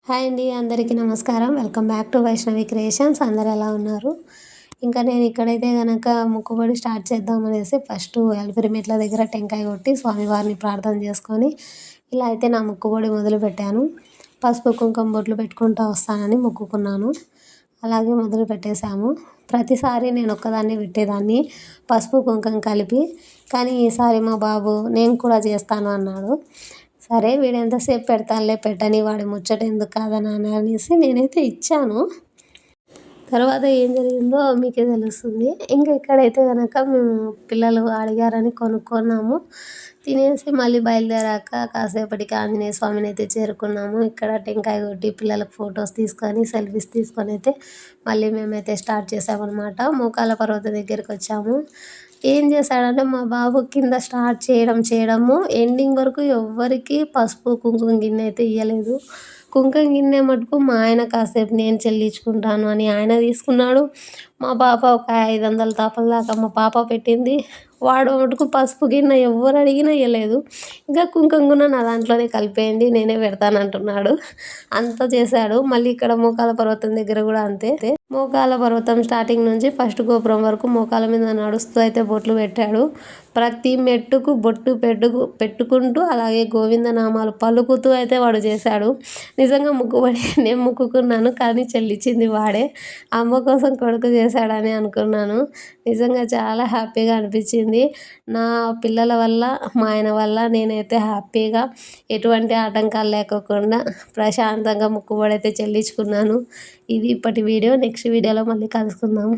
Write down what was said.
Hi అండి, అందరికీ నమస్కారం. Welcome back to Vaishnavi creations. అందరు ఎలా ఉన్నారు? ఇంకా నేను ఇక్కడైతే గనక మొక్కుబడి స్టార్ట్ చేద్దామనేసి ఫస్ట్ అలిపిరి మెట్ల దగ్గర టెంకాయ కొట్టి స్వామివారిని ప్రార్థన చేసుకొని ఇలా అయితే నా మొక్కుబడి మొదలుపెట్టాను. పసుపు కుంకుమ బొట్లు పెట్టుకుంటూ వస్తానని మొక్కుకున్నాను. అలాగే మొదలు పెట్టేశాము. ప్రతిసారి నేను ఒక్కదాన్నే పెట్టేదాన్ని పసుపు కుంకుమ కలిపి. కానీ ఈసారి మా బాబు నేను కూడా చేస్తాను అన్నాడు. సరే వీడు ఎంతసేపు పెడతానులే, పెట్టని, వాడి ముచ్చట ఎందుకు కాదని అనేసి నేనైతే ఇచ్చాను. తర్వాత ఏం జరిగిందో మీకే తెలుస్తుంది. ఇంకా ఇక్కడైతే కనుక మేము పిల్లలు అడిగారని కొనుక్కున్నాము. తినేసి మళ్ళీ బయలుదేరాక కాసేపటికి ఆంజనేయ స్వామిని అయితే చేరుకున్నాము. ఇక్కడ టెంకాయ కొట్టి పిల్లలకు ఫొటోస్ తీసుకొని సెల్ఫీస్ తీసుకొని అయితే మళ్ళీ మేమైతే స్టార్ట్ చేసామన్నమాట. మోకాల పర్వతం దగ్గరికి వచ్చాము. ఏం చేశాడంటే మా బాబు కింద స్టార్ట్ చేయడము ఎండింగ్ వరకు ఎవ్వరికి పసుపు కుంకుమ గిన్నె అయితే ఇవ్వలేదు. కుంకుమ గిన్నె మటుకు మా ఆయన కాసేపు నేను చెల్లించుకుంటాను అని ఆయన తీసుకున్నాడు. మా పాప ఒక 500 తాపల దాకా మా పాప పెట్టింది. వాడు మటుకు పసుపు గిన్నె ఎవరు అడిగినా ఇవ్వలేదు. ఇంకా కుంకుమ గిన్నె నా దాంట్లోనే కలిపేయండి, నేనే పెడతాను అంటున్నాడు. అంత చేశాడు. మళ్ళీ ఇక్కడ మోకాల పర్వతం దగ్గర కూడా అంతే. మోకాల పర్వతం స్టార్టింగ్ నుంచి ఫస్ట్ గోపురం వరకు మోకాల మీద నడుస్తూ అయితే బొట్లు పెట్టాడు. ప్రతి మెట్టుకు బొట్టు పెట్టుకుంటూ అలాగే గోవిందనామాలు పలుకుతూ అయితే వాడు చేశాడు. నిజంగా మొక్కుబడి నేను మొక్కుకున్నాను, కానీ చెల్లించింది వాడే. అమ్మ కోసం కొడుకు చేశాడని అనుకున్నాను. నిజంగా చాలా హ్యాపీగా అనిపించింది. నా పిల్లల వల్ల, మా ఆయన వల్ల నేనైతే హ్యాపీగా ఎటువంటి ఆటంకాలు లేకోకుండా ప్రశాంతంగా మొక్కుబడి అయితే చెల్లించుకున్నాను. ఇది ఇప్పటి వీడియో. నెక్స్ట్ వీడియోలో మళ్ళీ కలుసుకుందాం.